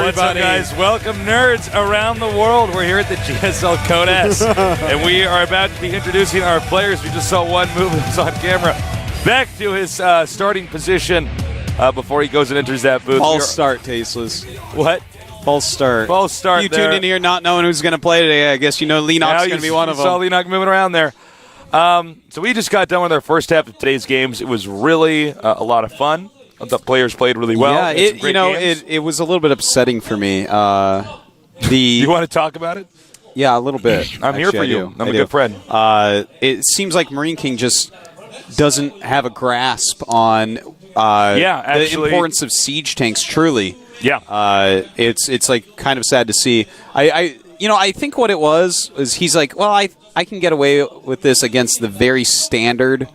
everybody. What's up, guys? Welcome, nerds around the world. We're here at the GSL Code S, and we are about to be introducing our players. We just saw one move that was on camera. Back to his starting position before he goes and enters that booth. False start, Tasteless. What? False start. False start. You tuned in here not knowing who's going to play today. I guess you know Lenok's going to be one of them. Saw Lenok moving around there. So we just got done with our first half of today's games. It was really a lot of fun. The players played really well. Yeah, it was a little bit upsetting for me. You want to talk about it? Yeah, a little bit. I'm here for you. I'm a good friend. It seems like Marine King just doesn't have a grasp on the importance of siege tanks. Truly, it's like kind of sad to see. I think what it was is he's like, well, I can get away with this against the very standard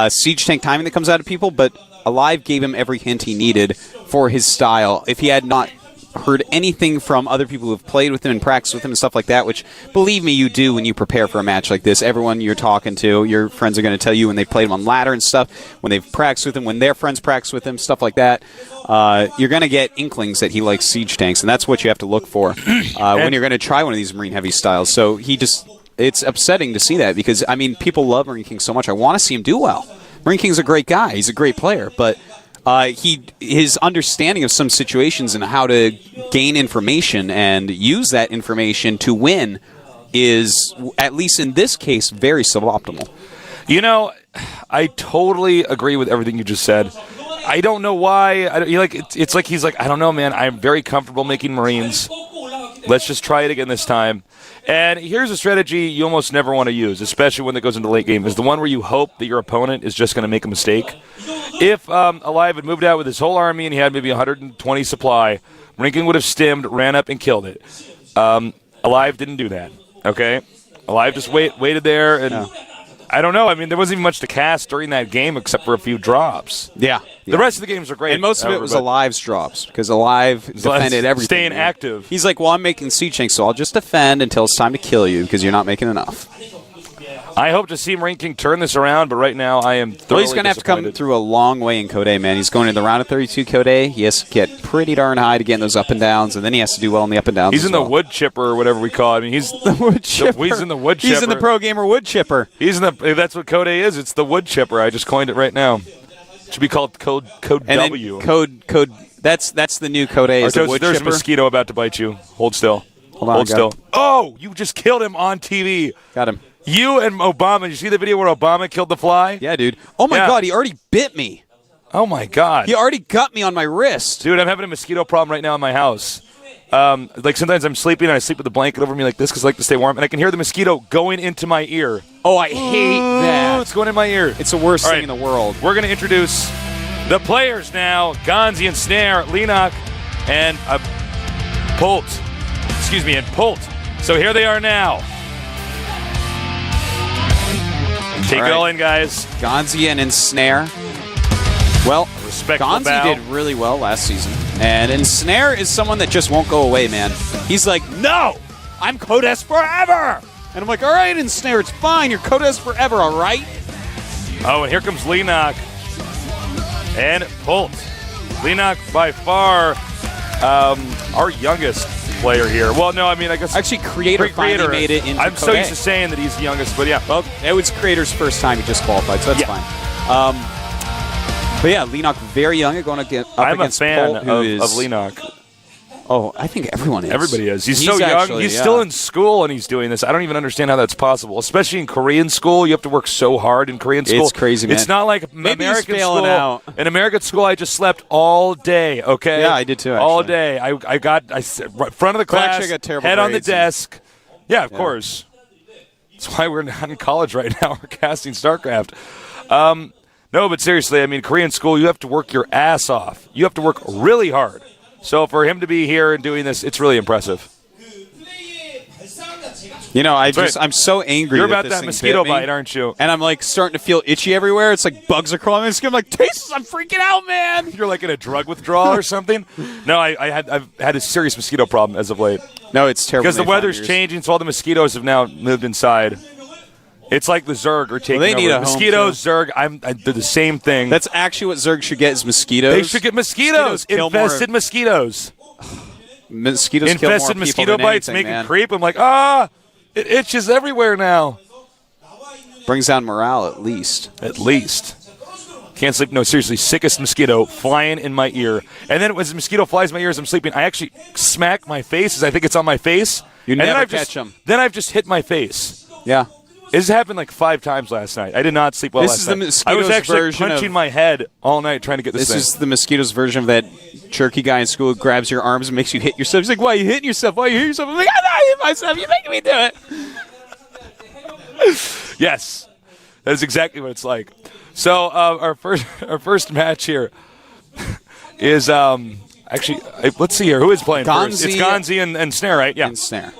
siege tank timing that comes out of people, but Alive gave him every hint he needed for his style. If he had not heard anything from other people who have played with him and practiced with him and stuff like that, which, believe me, you do when you prepare for a match like this. Everyone you're talking to, your friends are going to tell you when they played him on ladder and stuff, when they've practiced with him, when their friends practice with him, stuff like that. You're going to get inklings that he likes siege tanks, and that's what you have to look for when you're going to try one of these Marine Heavy styles. So it's upsetting to see that because, I mean, people love Marine King so much. I want to see him do well. Marine King's a great guy. He's a great player, but his understanding of some situations and how to gain information and use that information to win is, at least in this case, very suboptimal. You know, I totally agree with everything you just said. I don't know why. It's like he's like, I don't know, man. I'm very comfortable making Marines. Let's just try it again this time. And here's a strategy you almost never want to use, especially when it goes into late game, is the one where you hope that your opponent is just going to make a mistake. If Alive had moved out with his whole army and he had maybe 120 supply, Marine King would have stimmed, ran up, and killed it. Alive didn't do that, okay? Alive just waited there, and I don't know. I mean, there wasn't even much to cast during that game except for a few drops. Yeah. The rest of the games are great. And most of it was Alive's drops because Alive defended everything. Staying active. He's like, well, I'm making siege tanks, so I'll just defend until it's time to kill you because you're not making enough. I hope to see Marine King turn this around, but right now I am thoroughly he's going to have to come through a long way in Code A, man. He's going in the round of 32 Code A. He has to get pretty darn high to get in those up and downs, and then he has to do well in the up and downs. He's in the wood chipper or whatever we call it. I mean, he's the wood chipper. He's in the wood chipper. He's in the pro gamer wood chipper. That's what Code A is. It's the wood chipper. I just coined it right now. It should be called Code and W. Code. That's the new Code A. Is the wood there's chipper. a mosquito about to bite you. Hold still. Hold still. Oh, you just killed him on TV. Got him. You and Obama. Did you see the video where Obama killed the fly? Yeah, dude. Oh, my God. He already bit me. Oh, my God. He already got me on my wrist. Dude, I'm having a mosquito problem right now in my house. Like sometimes I'm sleeping and I sleep with the blanket over me like this because I like to stay warm. And I can hear the mosquito going into my ear. Oh, I hate that. It's going in my ear. It's the worst thing in the world. We're going to introduce the players now. GanZI, Ensnare, Lenok, and Pult. Excuse me, and Pult. So here they are now. Take it all in, guys. GanZI and Ensnare. Well, GanZI did really well last season. And Ensnare is someone that just won't go away, man. He's like, no, I'm Code S forever. And I'm like, all right, Ensnare, it's fine. You're Code S forever, all right? Oh, and here comes Lenok and Pult. Lenok, by far, our youngest player here. Well, no, I mean, I guess actually Creator finally made it into I'm so used to saying that he's the youngest, but yeah. Well, it was Creator's first time he just qualified, so that's fine. But yeah, Lenok very young, going up against Pult. I'm a fan of Lenok. Oh, I think everyone is. Everybody is. He's so young. He's still in school and he's doing this. I don't even understand how that's possible. Especially in Korean school, you have to work so hard in Korean school. It's crazy, man. It's not like American school. Out. In American school, I just slept all day. Okay. Yeah, I did too. Actually. All day. I front of the class, head on the desk. Yeah, of course. That's why we're not in college right now. We're casting StarCraft. No, but seriously, I mean, Korean school, you have to work your ass off. You have to work really hard. So for him to be here and doing this, it's really impressive. You know, I'm so angry. You're about that mosquito bite, aren't you? And I'm like starting to feel itchy everywhere. It's like bugs are crawling. I'm like, Tasteless, I'm freaking out, man. You're like in a drug withdrawal or something? No, I've had a serious mosquito problem as of late. No, it's terrible. Because the weather's changing, so all the mosquitoes have now moved inside. It's like the Zerg are taking over. Mosquitoes, Zerg, they're the same thing. That's actually what Zerg should get is mosquitoes. They should get mosquitoes. Infested mosquitoes. Mosquitoes kill more infested people mosquito than bites anything, make man. it creep. I'm like, it itches everywhere now. Brings down morale at least. At least. Can't sleep. No, seriously, sickest mosquito flying in my ear. And then as the mosquito flies in my ear as I'm sleeping, I actually smack my face as I think it's on my face. You never catch them. Then I've just hit my face. Yeah. This happened like 5 times last night. I did not sleep well last night. This is the I was mosquito's actually version punching of my head all night trying to get this thing. This is the mosquito's version of that jerky guy in school who grabs your arms and makes you hit yourself. He's like, why are you hitting yourself? Why are you hitting yourself? I'm like, I'm not hitting myself. You're making me do it. Yes. That is exactly what it's like. So our first match here is actually, let's see here. Who is playing first? It's GanZI and Ensnare, right? Yeah. Ensnare.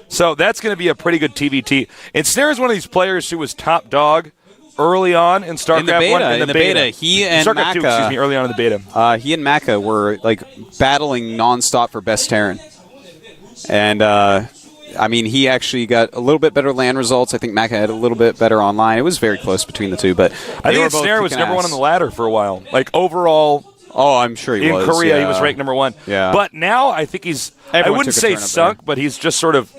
So that's going to be a pretty good TVT. Ensnare is one of these players who was top dog early on in StarCraft 1. In the beta. He and StarCraft 2, excuse me, early on in the beta. He and Maka were like battling nonstop for best Terran. And I mean, he actually got a little bit better land results. I think Maka had a little bit better online. It was very close between the two, but I think Ensnare was number 1 on the ladder for a while. Like overall. Oh, I'm sure he was. In Korea, yeah. he was ranked number 1. Yeah. But now I think he's, I wouldn't say sunk, but he's just sort of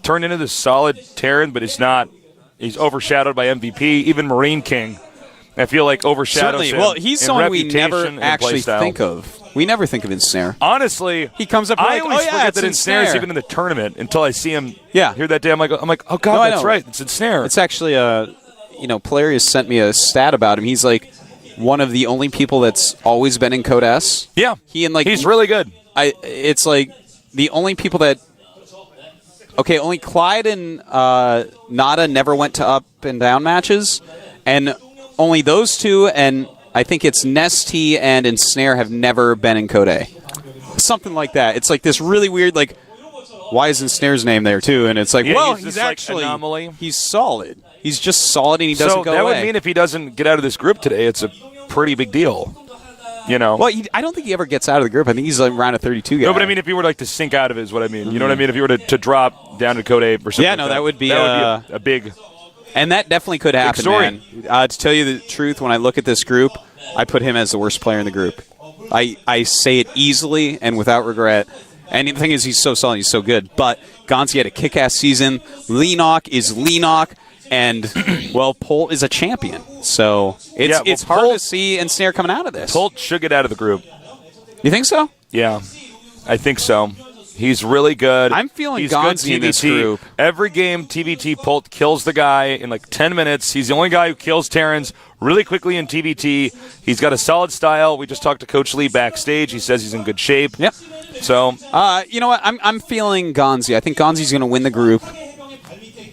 turned into this solid Terran, but he's not. He's overshadowed by MVP, even Marine King. I feel like overshadows Certainly. him. Well, he's someone we never actually think of. We never think of Ensnare. Honestly, he comes up. I always forget that Ensnare is even in the tournament until I see him. Here that day, I'm like, oh god, that's right, it's Ensnare. It's actually Polarius sent me a stat about him. He's like one of the only people that's always been in Code S. Yeah, he's really good. It's like the only people that. Okay, only Clyde and Nada never went to up and down matches, and only those two, and I think it's Nesty and Ensnare have never been in Code A. Something like that. It's like this really weird, like, why is Ensnare's name there too? And it's like, well, he's actually anomaly. He's solid. He's just solid, and he doesn't go away. So that would mean if he doesn't get out of this group today, it's a pretty big deal. You know. Well, I don't think he ever gets out of the group. I think he's like around a 32 guy. No, but I mean, if he were like to sink out of it, is what I mean. You know what I mean? If he were to drop down to Code A or something. Yeah, no, like that would be a big. And that definitely could happen, man. To tell you the truth, when I look at this group, I put him as the worst player in the group. I say it easily and without regret. And the thing is, he's so solid, he's so good. But GanZI had a kick-ass season. Leenock is Leenock. And, well, Polt is a champion. So it's hard to see Ensnare coming out of this. Polt should get out of the group. You think so? Yeah, I think so. He's really good. I'm feeling GanZI in this group. Every game, TVT, Polt kills the guy in like 10 minutes. He's the only guy who kills Terrans really quickly in TVT. He's got a solid style. We just talked to Coach Lee backstage. He says he's in good shape. Yep. So, you know what? I'm feeling GanZI. I think GanZI's going to win the group.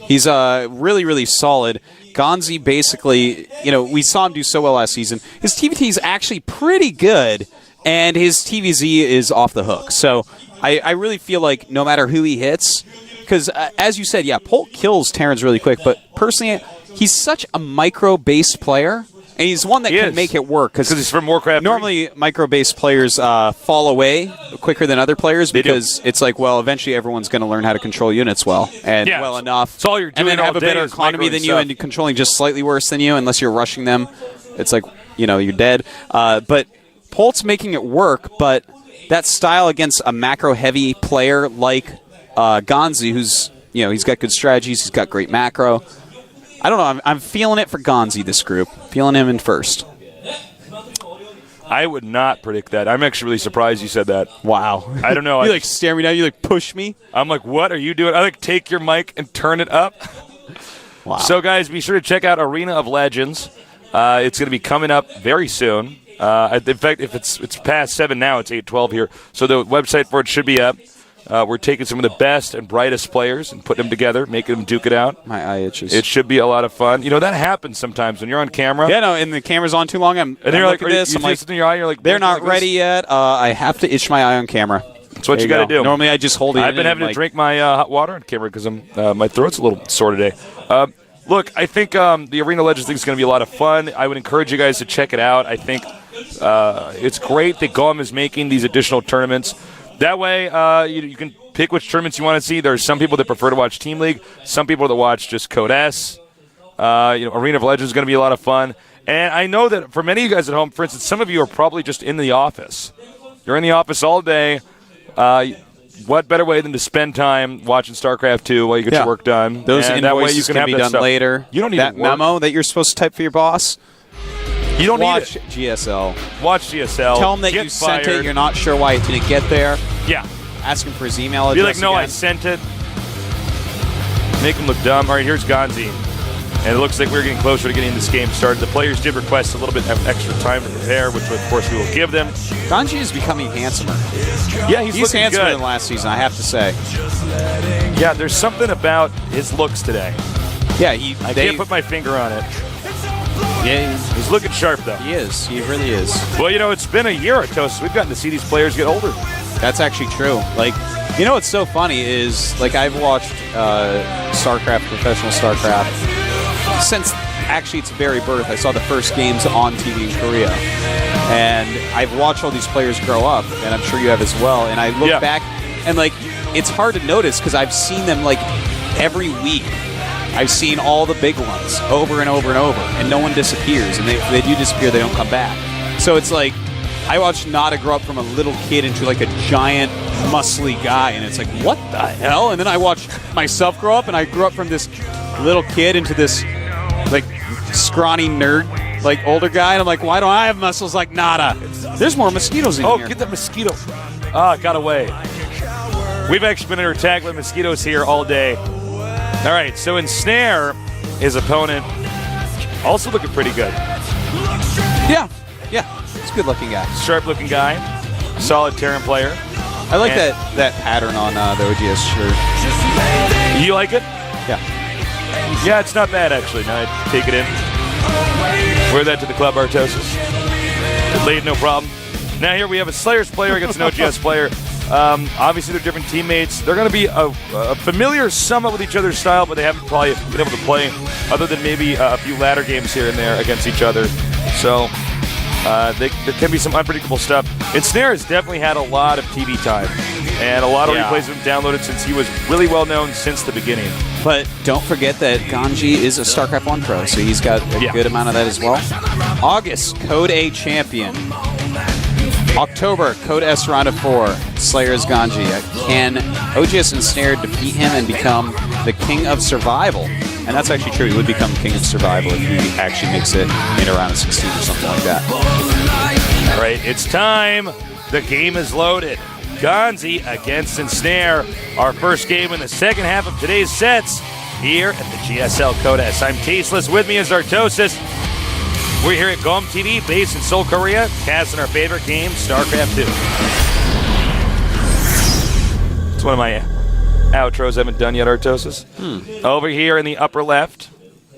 He's really, really solid. GanZI basically, we saw him do so well last season. His TVT is actually pretty good, and his TVZ is off the hook. So I really feel like no matter who he hits, because as you said, Polt kills Terrans really quick, but personally, he's such a micro-based player, and he's one that can make it work. Because he's from Warcraft. Normally, micro-based players fall away quicker than other players because it's like, well, eventually everyone's going to learn how to control units well and well enough. It's all you're doing and then have a better economy than you and controlling just slightly worse than you unless you're rushing them. It's like, you're dead. But Polt's making it work, but that style against a macro-heavy player like GanZI, who's, he's got good strategies, he's got great macro. I don't know. I'm feeling it for GanZI, this group. Feeling him in first. I would not predict that. I'm actually really surprised you said that. Wow. I don't know. You stare me down. You push me. I'm like, what are you doing? I take your mic and turn it up. Wow. So, guys, be sure to check out Arena of Legends. It's going to be coming up very soon. In fact, if it's past 7 now, it's 8:12 here. So the website for it should be up. We're taking some of the best and brightest players and putting them together, making them duke it out. My eye itches. It should be a lot of fun. That happens sometimes when you're on camera. Yeah, no, and the camera's on too long. I'm you're like, this. I'm like, in your eye, you're like, they're not ready yet. I have to itch my eye on camera. That's what you got to do. Normally, I just hold it. I've been having to drink my hot water on camera because my throat's a little sore today. Look, I think the Arena Legends thing is going to be a lot of fun. I would encourage you guys to check it out. I think it's great that GOM is making these additional tournaments. That way, you can pick which tournaments you want to see. There's some people that prefer to watch Team League, some people that watch just Code S. Arena of Legends is going to be a lot of fun. And I know that for many of you guys at home, for instance, some of you are probably just in the office. You're in the office all day. what better way than to spend time watching StarCraft 2 while you get your work done? Those and invoices that way you can have be that done stuff. later. You don't need that memo that you're supposed to type for your boss. You don't watch need it. GSL. Watch GSL. Tell him that you sent it. You're not sure why it didn't get there. Yeah. Ask him for his email address. Be like, no, again. I sent it. Make him look dumb. All right, here's GanZI. And it looks like we're getting closer to getting this game started. The players did request a little bit of extra time to prepare, which of course we will give them. GanZI is becoming handsomer. Yeah, he's handsomer good than last season, I have to say. Yeah, there's something about his looks today. Yeah, I can't put my finger on it. Yeah, he's looking sharp, though. He is. He really is. Well, it's been a year or so since we've gotten to see these players get older. That's actually true. Like, what's so funny is, like, I've watched StarCraft, professional StarCraft, since actually its very birth. I saw the first games on TV in Korea. And I've watched all these players grow up, and I'm sure you have as well. And I look back, and, like, it's hard to notice because I've seen them, like, every week. I've seen all the big ones over and over and over, and no one disappears. And if they do disappear, they don't come back. So it's like, I watched Nada grow up from a little kid into like a giant, muscly guy, and it's like, what the hell? And then I watched myself grow up, and I grew up from this little kid into this, like, scrawny nerd, like, older guy, and I'm like, why don't I have muscles like Nada? There's more mosquitoes in here. Oh, get that mosquito. Ah, got away. We've actually been under attack by mosquitoes here all day. All right, so Ensnare, his opponent, also looking pretty good. Yeah, he's a good-looking guy. Sharp-looking guy, solid Terran player. I like that pattern on the OGS shirt. You like it? Yeah. Yeah, it's not bad, actually. Now I take it in. Wear that to the club, Artosis. Laid, no problem. Now here we have a Slayers player against an OGS player. Obviously, they're different teammates. They're going to be a familiar somewhat with each other's style, but they haven't probably been able to play other than maybe a few ladder games here and there against each other. So there can be some unpredictable stuff. Ensnare has definitely had a lot of TV time, and a lot of replays have been downloaded since he was really well known since the beginning. But don't forget that GanZI is a StarCraft 1 pro, so he's got a good amount of that as well. August, Code A champion. October, Code S round of 4, Slayers GanZI. Can OGS Ensnare defeat him and become the King of Survival? And that's actually true. He would become King of Survival if he actually makes it in a round of 16 or something like that. All right, it's time. The game is loaded. GanZI against Ensnare. Our first game in the second half of today's sets here at the GSL Code S. I'm Tasteless. With me is Artosis. We're here at GOM TV, based in Seoul, Korea, casting our favorite game, StarCraft 2. It's one of my outros I haven't done yet, Artosis. Over here in the upper left,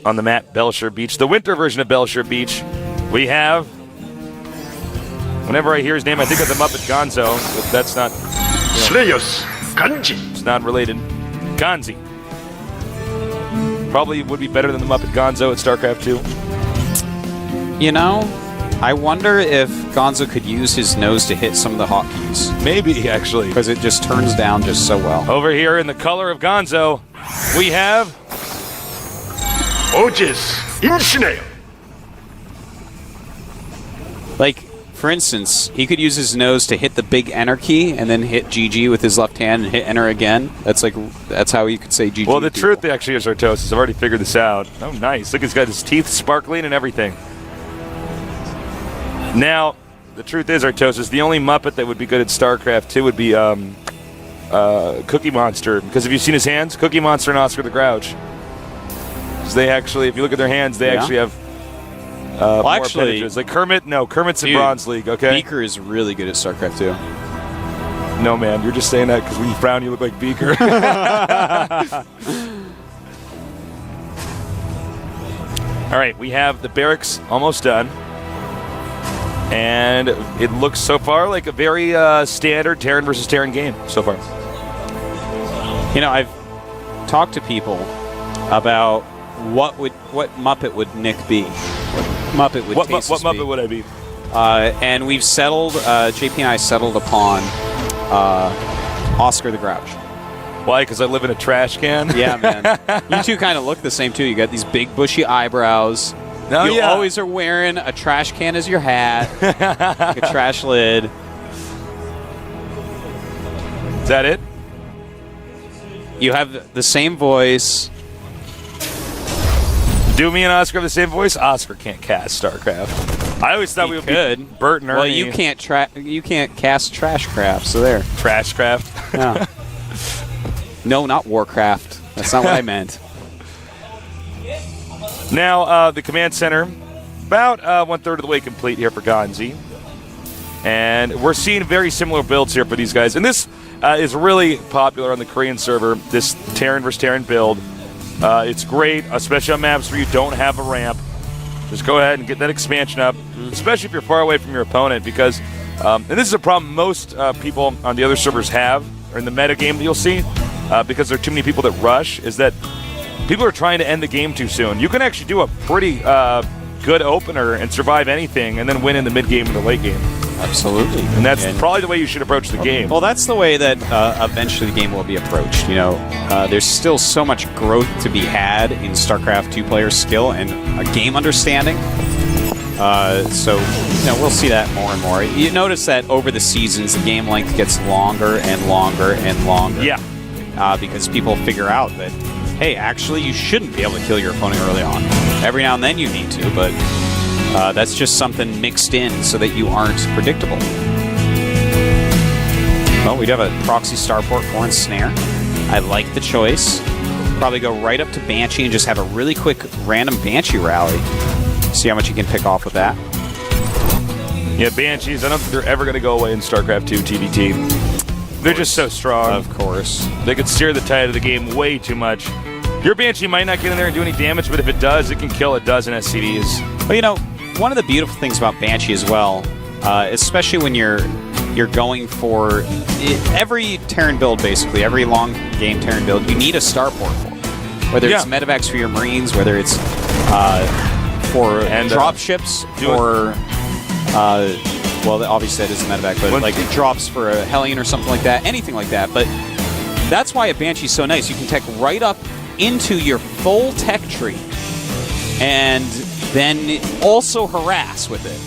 on the map, Belshire Beach, the winter version of Belshire Beach, we have, whenever I hear his name, I think of the Muppet Gonzo, but that's not, Slayers GanZI. It's not related. GanZI. Probably would be better than the Muppet Gonzo at StarCraft 2. I wonder if Gonzo could use his nose to hit some of the hotkeys. Maybe, actually. Because it just turns down just so well. Over here in the color of Gonzo, we have OGS Ensnare. Like, for instance, he could use his nose to hit the big enter key and then hit GG with his left hand and hit enter again. That's how you could say GG. Well, the truth actually is, Artosis, I've already figured this out. Oh, nice. Look, he's got his teeth sparkling and everything. Now, the truth is, Artosis, the only Muppet that would be good at StarCraft 2 would be Cookie Monster. Because have you seen his hands? Cookie Monster and Oscar the Grouch. Because they actually, if you look at their hands, they actually have more appendages. Like Kermit, Kermit's in Bronze League, okay? Beaker is really good at StarCraft 2. No, man, you're just saying that because when you frown, you look like Beaker. All right, we have the barracks almost done. And it looks so far like a very standard Terran versus Terran game so far. I've talked to people about what Muppet would Nick be? What Muppet would what Tasteless Muppet be? would I be? And we've settled, JP and I settled upon Oscar the Grouch. Why? Because I live in a trash can? Yeah, man. You two kind of look the same, too. You got these big, bushy eyebrows. You always are wearing a trash can as your hat, like a trash lid. Is that it? You have the same voice. Do me and Oscar have the same voice? Oscar can't cast StarCraft. I always thought we could. Be Bert and Ernie. Well, you can't cast Trashcraft, so there. Trashcraft? Yeah. No, not Warcraft. That's not what I meant. Now, the command center, about 1/3 of the way complete here for GanZI. And we're seeing very similar builds here for these guys. And this is really popular on the Korean server, this Terran versus Terran build. It's great, especially on maps where you don't have a ramp. Just go ahead and get that expansion up, especially if you're far away from your opponent, because, and this is a problem most people on the other servers have, or in the meta game that you'll see, because there are too many people that rush, is that people are trying to end the game too soon. You can actually do a pretty good opener and survive anything, and then win in the mid game and the late game. Absolutely. And that's probably the way you should approach the game. Well, that's the way that eventually the game will be approached. You know, there's still so much growth to be had in StarCraft 2 player skill and a game understanding. So, you know, we'll see that more and more. You notice that over the seasons, the game length gets longer and longer and longer. Yeah. Because people figure out that, hey, actually, you shouldn't be able to kill your opponent early on. Every now and then you need to, but that's just something mixed in so that you aren't predictable. Well, we do have a proxy starport for Ensnare. I like the choice. Probably go right up to Banshee and just have a really quick random Banshee rally. See how much you can pick off with that. Yeah, Banshees, I don't think they're ever going to go away in StarCraft 2 TVT. They're just so strong. Of course. They could steer the tide of the game way too much. Your Banshee might not get in there and do any damage, but if it does, it can kill a dozen SCVs. Well, you know, one of the beautiful things about Banshee as well, especially when you're going for every Terran build, basically, every long game Terran build, you need a starport for. Whether it's medevacs for your Marines, whether it's for drop ships, or well, obviously that is a medevac, but like it drops for a Hellion or something like that, anything like that. But that's why a Banshee's so nice. You can tech right up into your full tech tree, and then also harass with it.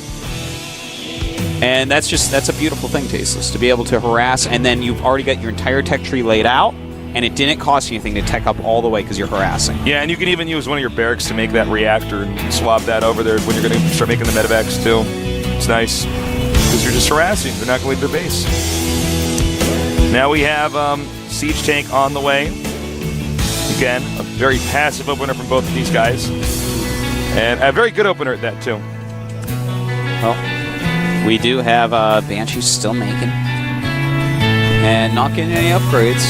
And that's a beautiful thing, Tasteless, to be able to harass, and then you've already got your entire tech tree laid out, and it didn't cost you anything to tech up all the way because you're harassing. Yeah, and you can even use one of your barracks to make that reactor and swap that over there when you're going to start making the medevacs too. It's nice because you're just harassing. They're not going to leave their base. Now we have Siege Tank on the way. Again, a very passive opener from both of these guys. And a very good opener at that, too. Well, we do have Banshee still making. And not getting any upgrades.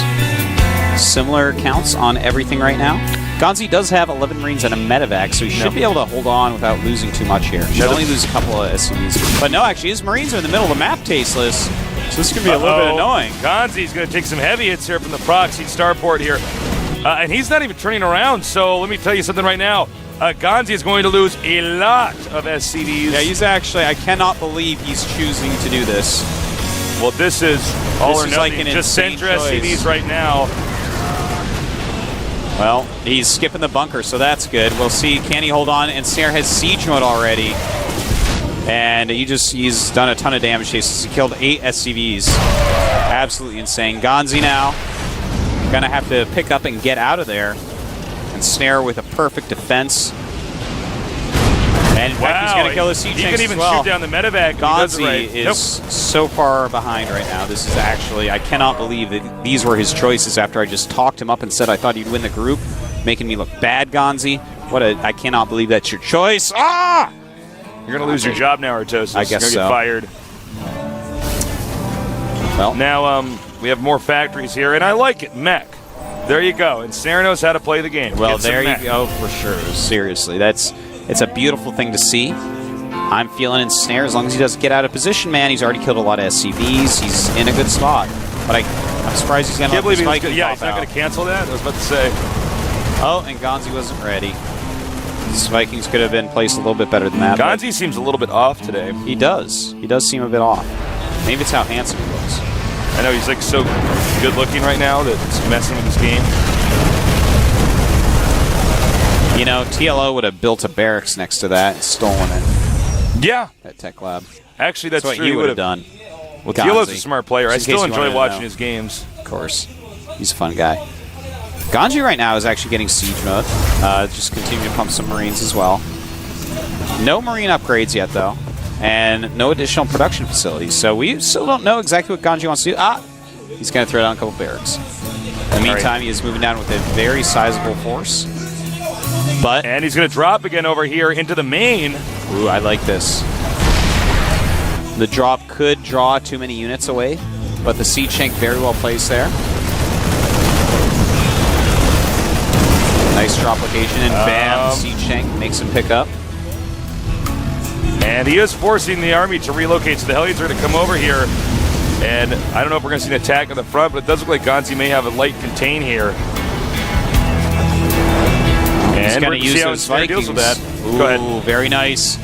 Similar counts on everything right now. GanZI does have 11 Marines and a medevac, so he should be able to hold on without losing too much here. He should only lose a couple of SCVs. But no, actually, his Marines are in the middle of the map, Tasteless. So this could be a little bit annoying. GanZI's going to take some heavy hits here from the proxy starport here. And he's not even turning around, so let me tell you something right now. GanZI is going to lose a lot of SCVs. Yeah, he's actually, I cannot believe he's choosing to do this. Well, this is all or nothing. Like an just send your SCVs right now. Well, he's skipping the bunker, so that's good. We'll see, can he hold on? And Ensnare has siege mode already. And he's done a ton of damage. He's killed 8 SCVs. Absolutely insane. GanZI now gonna have to pick up and get out of there. Ensnare with a perfect defense. And in fact, he's gonna kill the siege tanks. He can even shoot down the medevac. GanZI is so far behind right now. This is actually, I cannot believe that these were his choices after I just talked him up and said I thought he'd win the group, making me look bad, GanZI. I cannot believe that's your choice. Ah! You're gonna lose your job now, Artosis. I guess You're gonna get fired. Well, now we have more factories here, and I like it. Mech. There you go. And Ensnare knows how to play the game. Well, there you go, for sure. Seriously, it's a beautiful thing to see. I'm feeling Ensnare as long as he doesn't get out of position, man. He's already killed a lot of SCVs. He's in a good spot. But I'm surprised he's going to let this Viking Yeah, he's not going to cancel that. I was about to say. Oh, and GanZI wasn't ready. These Vikings could have been placed a little bit better than that. GanZI seems a little bit off today. He does. He does seem a bit off. Maybe it's how handsome he looks. I know he's like so good looking right now that it's messing with his game. You know, TLO would have built a barracks next to that and stolen it. Yeah. At Tech Lab. Actually, that's what true. he would have done. Well, TLO's a smart player. I still enjoy watching his games. Of course. He's a fun guy. GanZI right now is actually getting siege mode. Just continue to pump some Marines as well. No Marine upgrades yet, though. And no additional production facilities. So we still don't know exactly what GanZI wants to do. He's going to throw down a couple barracks. In the meantime, he is moving down with a very sizable force. And he's going to drop again over here into the main. Ooh, I like this. The drop could draw too many units away, but the siege tank very well placed there. Nice drop location, and bam, the siege tank makes him pick up. And he is forcing the army to relocate, so the Hellions are going to come over here. And I don't know if we're going to see an attack in the front, but it does look like GanZI may have a light contain here. He's going to use those Vikings. With that. Ooh, go ahead. Very nice.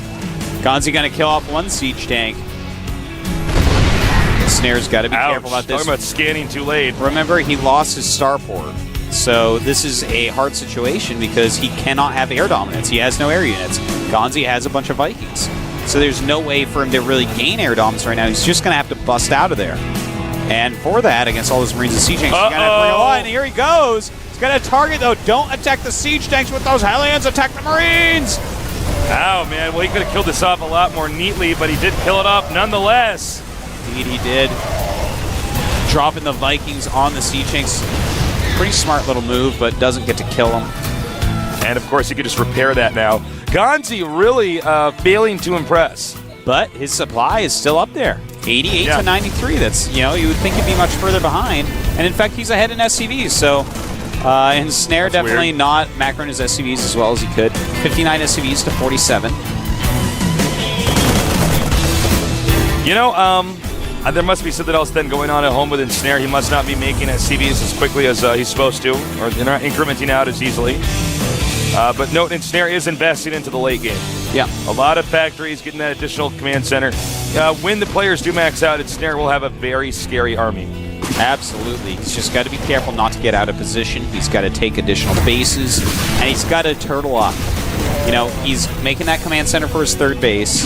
GanZI going to kill off one siege tank. Ensnare's got to be careful about this. Talking about scanning too late. Remember, he lost his starport. So this is a hard situation because he cannot have air dominance. He has no air units. GanZI has a bunch of Vikings. So there's no way for him to really gain air dominance right now. He's just going to have to bust out of there. And for that, against all those Marines and siege tanks, he's got to bring a line. Here he goes. He's got to target, though. Don't attack the siege tanks with those Hellions. Attack the Marines. Oh, man. Well, he could have killed this off a lot more neatly, but he did kill it off nonetheless. Indeed, he did. Dropping the Vikings on the siege tanks. Pretty smart little move, but doesn't get to kill them. And, of course, he could just repair that now. GanZI really failing to impress. But his supply is still up there. 88 to 93. That's, you would think he'd be much further behind. And, in fact, he's ahead in SCVs. So, Ensnare definitely weird. not macroing his SCVs as well as he could. 59 SCVs to 47. There must be something else then going on at home with Ensnare. He must not be making SCVs as quickly as he's supposed to, or they're not incrementing out as easily. But note, Ensnare is investing into the late game. Yeah. A lot of factories getting that additional command center. When the players do max out, Ensnare will have a very scary army. Absolutely. He's just got to be careful not to get out of position. He's got to take additional bases, and he's got to turtle up. He's making that command center for his third base.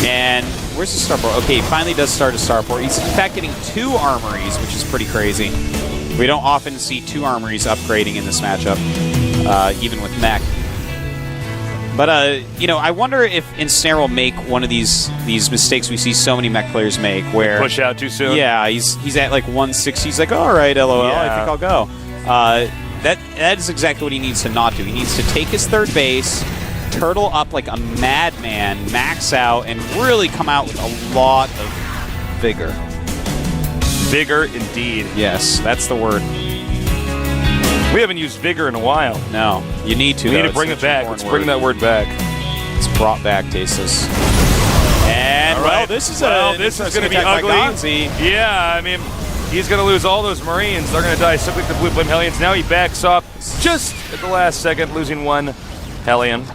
And where's the starport? Okay, he finally does start a starport. He's in fact getting 2 armories, which is pretty crazy. We don't often see 2 armories upgrading in this matchup, even with mech. But, I wonder if Ensnare will make one of these mistakes we see so many mech players make, where... Push out too soon? Yeah, he's at like 160. He's like, all right, LOL, I think I'll go. That is exactly what he needs to not do. He needs to take his third base, turtle up like a madman, max out, and really come out with a lot of vigor. Vigor, indeed. Yes, that's the word. We haven't used vigor in a while. No, you need to. We need to bring it back. Let's bring that word back. It's brought back, Tasteless. And, this is going to be ugly. Yeah, I mean, he's going to lose all those Marines. They're going to die simply to the Blue Flame Hellions. Now he backs off just at the last second, losing 1 Hellion.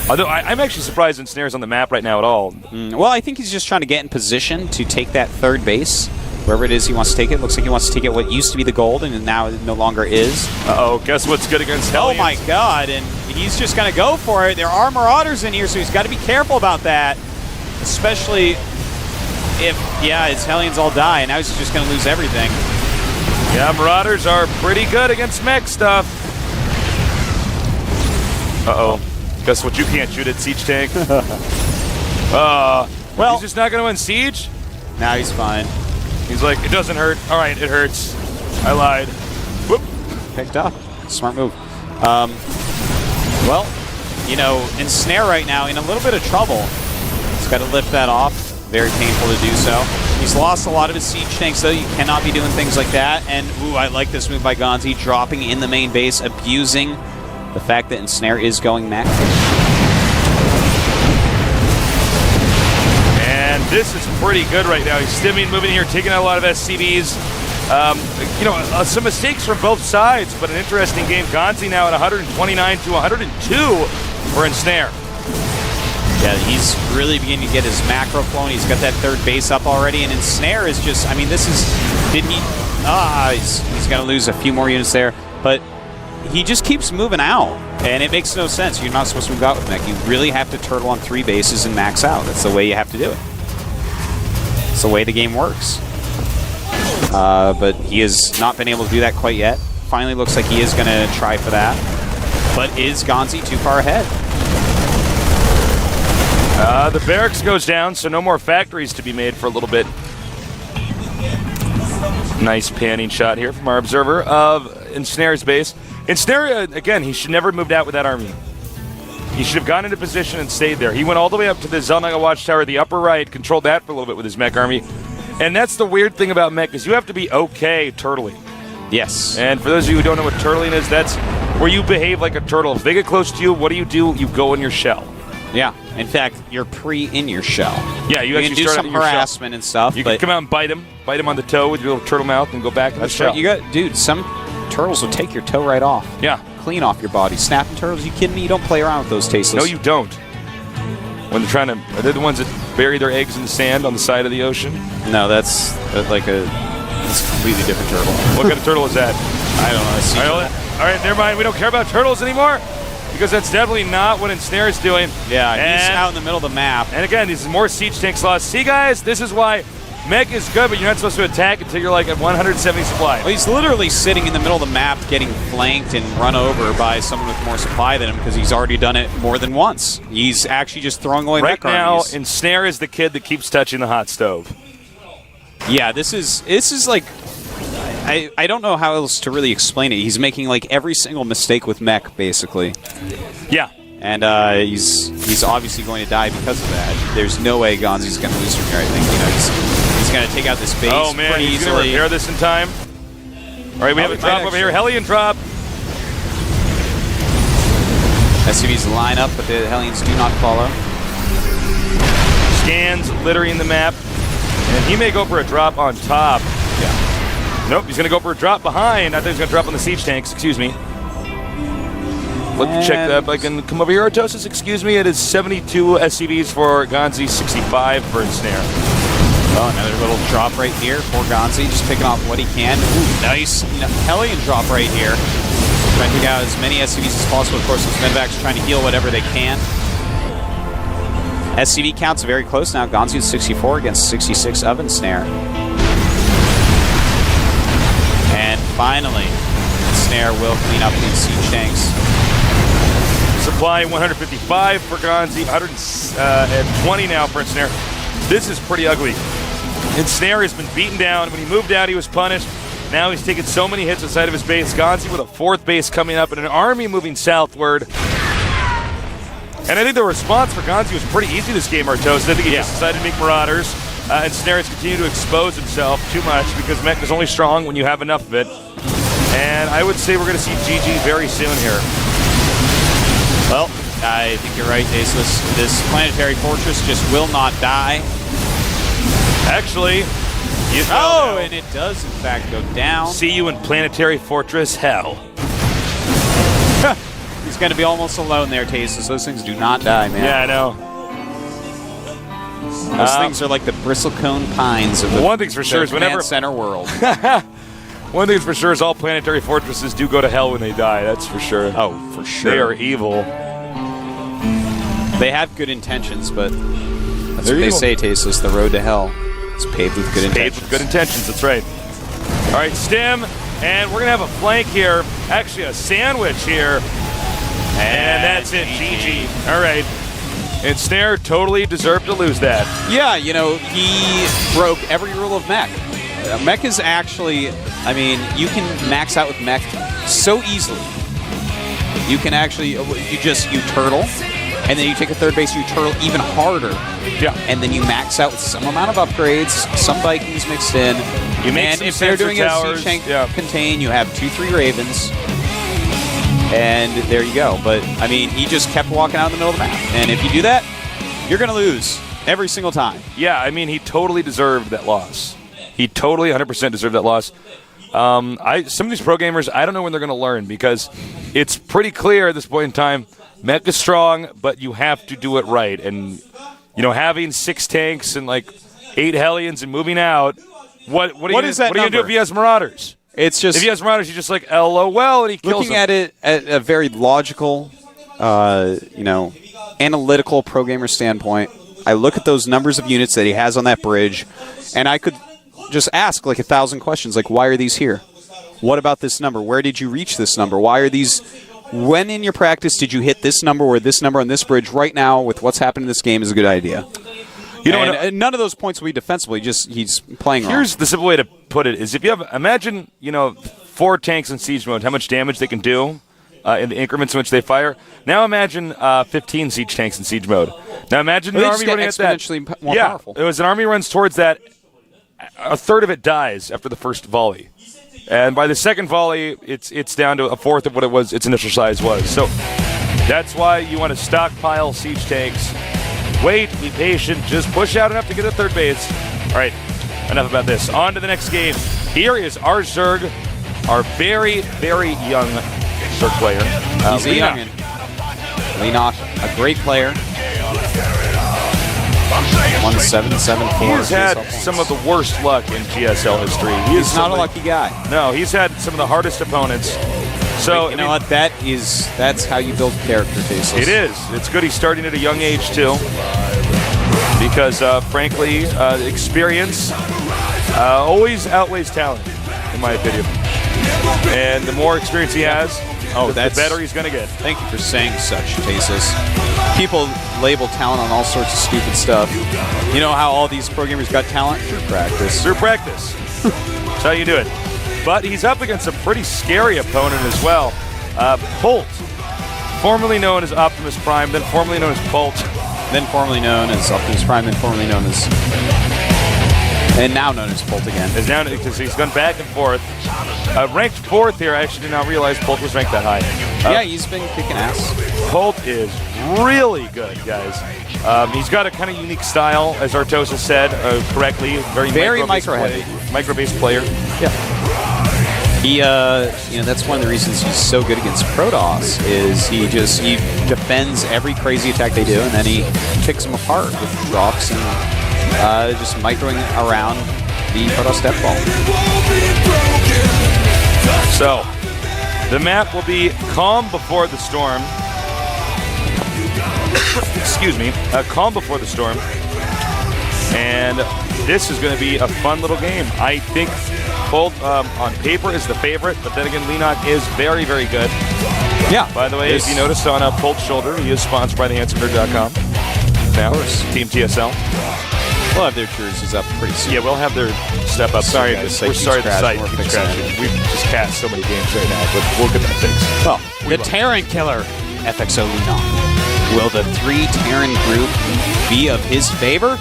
Although I'm actually surprised Ensnare's on the map right now at all. Well, I think he's just trying to get in position to take that third base. Wherever it is he wants to take it. Looks like he wants to take it what used to be the gold, and now it no longer is. Uh-oh, guess what's good against Hellions? Oh my god, and he's just going to go for it. There are Marauders in here, so he's got to be careful about that. Especially if, his Hellions all die, and now he's just going to lose everything. Yeah, Marauders are pretty good against mech stuff. Uh-oh. Guess what you can't shoot at Siege Tank? Well, he's just not going to win Siege? Now he's fine. He's like, it doesn't hurt. All right, it hurts. I lied. Whoop. Picked up. Smart move. Ensnare right now in a little bit of trouble. He's got to lift that off. Very painful to do so. He's lost a lot of his siege tanks, though. You cannot be doing things like that. And, I like this move by GanZI, dropping in the main base, abusing the fact that Ensnare is going mech. This is pretty good right now. He's stimming, moving here, taking out a lot of SCVs. Some mistakes from both sides, but an interesting game. GanZI now at 129 to 102 for Ensnare. Yeah, he's really beginning to get his macro flowing. He's got that third base up already, and Ensnare is just, he's going to lose a few more units there, but he just keeps moving out, and it makes no sense. You're not supposed to move out with mech. You really have to turtle on 3 bases and max out. That's the way you have to do it. It's the way the game works. But he has not been able to do that quite yet. finally looks like he is going to try for that. But is GanZI too far ahead? The barracks goes down, so no more factories to be made for a little bit. Nice panning shot here from our observer of Ensnare's base. Ensnare, again, he should never have moved out with that army. He should have gone into position and stayed there. He went all the way up to the Zelnaga Watchtower, the upper right, controlled that for a little bit with his mech army. And that's the weird thing about mech, is you have to be okay turtling. Yes. And for those of you who don't know what turtling is, that's where you behave like a turtle. If they get close to you, what do? You go in your shell. Yeah. In fact, you're in your shell. Yeah, you can do some harassment and stuff. You can come out and bite him on the toe with your little turtle mouth and go back to the shell. Right. You got, dude, some turtles will take your toe right off. Yeah. Clean off your body. Snapping turtles, you kidding me? You don't play around with those tasteless. No, you don't. When they're trying to, are they the ones that bury their eggs in the sand on the side of the ocean? No, that's like a completely different turtle. What kind of turtle is that? I don't know. All right, never mind. We don't care about turtles anymore because that's definitely not what Ensnare is doing. Yeah, he's out in the middle of the map. And again, these are more siege tank slots. See, guys, this is why mech is good, but you're not supposed to attack until you're like at 170 supply. Well, he's literally sitting in the middle of the map getting flanked and run over by someone with more supply than him because he's already done it more than once. He's actually just throwing away mech armies. Right now, Ensnare is the kid that keeps touching the hot stove. Yeah, this is like, I don't know how else to really explain it. He's making like every single mistake with mech, basically. Yeah. And he's obviously going to die because of that. There's no way GanZI's going to lose from here, I think. You know, he's going to take out this base pretty he's easily. going to repair this in time. All right, we have a drop over here. Hellion drop. SCVs line up, but the Hellions do not follow. Scans littering the map. And he may go for a drop on top. Yeah. Nope, he's going to go for a drop behind. I think he's going to drop on the siege tanks. Excuse me. Let's check that. If I can come over here, Artosis. Excuse me. It is 72 SCVs for GanZI, 65 for Ensnare. Oh, another little drop right here for GanZI, just picking off what he can. Ooh, nice Hellion drop right here. Trying to take out as many SCVs as possible. Of course, those medvacs trying to heal whatever they can. SCV counts very close now. GanZI is 64 against 66 of Ensnare. And finally, Ensnare will clean up these siege tanks. Supply 155 for GanZI, 120 now for Ensnare. This is pretty ugly. Ensnare has been beaten down. When he moved out, he was punished. Now he's taken so many hits inside of his base. GanZI with a fourth base coming up and an army moving southward. And I think the response for GanZI was pretty easy this game, Artos. I think he just decided to make Marauders. Ensnare has continued to expose himself too much because mech is only strong when you have enough of it. And I would say we're going to see GG very soon here. Well, I think you're right, Tasteless. This planetary fortress just will not die. Actually, and it does, in fact, go down. See you in planetary fortress hell. He's going to be almost alone there, Tasteless. Those things do not die, man. Yeah, I know. Those things are like the bristlecone pines of the one thing's for sure is whenever center world. One thing's for sure is all planetary fortresses do go to hell when they die. That's for sure. Oh, for sure. They are evil. They have good intentions, but that's what they say, Tasteless. The road to hell is paved with good intentions. Paved with good intentions, that's right. All right, Stim, and we're going to have a flank here. Actually, a sandwich here. And that's it, GG. All right. Ensnare totally deserved to lose that. Yeah, you know, he broke every rule of mech. Mech is actually, I mean, you can max out with mech so easily. You can actually, you turtle, and then you take a third base, you turtle even harder. Yeah. And then you max out with some amount of upgrades, some Vikings mixed in. You make and some if they're doing towers, a siege tank contain, you have 2-3 Ravens. And there you go. But, I mean, he just kept walking out in the middle of the map. And if you do that, you're going to lose every single time. Yeah, I mean, he totally deserved that loss. He totally 100% deserved that loss. Some of these pro gamers, I don't know when they're going to learn because it's pretty clear at this point in time, mech is strong, but you have to do it right. And, you know, having 6 tanks and like 8 Hellions and moving out, what are you going to do if he has Marauders? It's just, if he has Marauders, you're just like, LOL, and he kills them. Looking at it at a very logical, analytical pro gamer standpoint, I look at those numbers of units that he has on that bridge, and I could just ask like 1,000 questions, like, why are these here? What about this number? Where did you reach this number? Why are these? When in your practice did you hit this number or this number on this bridge? Right now, with what's happened in this game, is a good idea. None of those points will be defensible. He's playing wrong. Here's the simple way to put it: is if you have imagine 4 tanks in siege mode, how much damage they can do in the increments in which they fire. Now imagine 15 siege tanks in siege mode. Now imagine an army running at that. Exponentially more powerful. It was an army runs towards that. A third of it dies after the first volley, and by the second volley, it's down to a fourth of what its initial size was. So that's why you want to stockpile siege tanks. Wait, be patient, just push out enough to get to third base. All right, enough about this. On to the next game. Here is our Zerg, our very, very young Zerg player. He's a youngin'. Leenock, a great player. 1-7-7-4. He's had some of the worst luck in GSL history. He's not a lucky guy. No, he's had some of the hardest opponents. So you know what? That's how you build character, Tasteless. It is. It's good he's starting at a young age too, because frankly, experience always outweighs talent, in my opinion. And the more experience he has, the better he's going to get. Thank you for saying such, Tasteless. People label talent on all sorts of stupid stuff. You know how all these programmers got talent? Through practice. Through practice. That's how you do it. But he's up against a pretty scary opponent as well. Polt, formerly known as Optimus Prime, then formerly known as Polt. Then formerly known as Optimus Prime, then formerly known as... And now known as Polt again. Because he's gone back and forth. Ranked 4th here. I actually did not realize Polt was ranked that high. Yeah, he's been kicking ass. Polt is really good, guys. He's got a kind of unique style, as Artosa said correctly. Very micro-based player. Yeah. He, that's one of the reasons he's so good against Protoss, is he defends every crazy attack they do, and then he picks them apart with drops and just microing around the Protoss death ball. So, the map will be Calm Before the Storm. Excuse me. Calm Before the Storm. And this is going to be a fun little game. I think Polt, on paper, is the favorite, but then again, Leenock is very, very good. Yeah. By the way, if you noticed on Polt's shoulder, he is sponsored by thehandsomenerd.com. Now, Team TSL. We'll have their jerseys up pretty soon. Yeah, we'll have their step up. Sorry, we're sorry the site keeps crashing. We've just cast so many games right now, but we'll get that fixed. Well, the Terran Killer, FXO Leenock. Will the 3 Terran group be of his favor?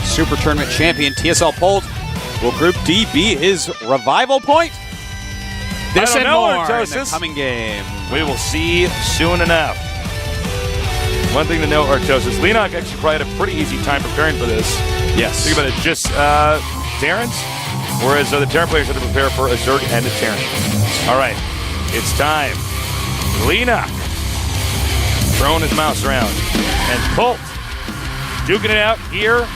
Super Tournament champion TSL Polt. Will Group D be his revival point? This and more in the coming game. We will see soon enough. One thing to note, Artosis, Leenock actually probably had a pretty easy time preparing for this. Yes. Think about it, just Terrans, whereas the Terran players had to prepare for a Zerg and a Terran. All right, it's time. Leenock throwing his mouse around, and Polt duking it out here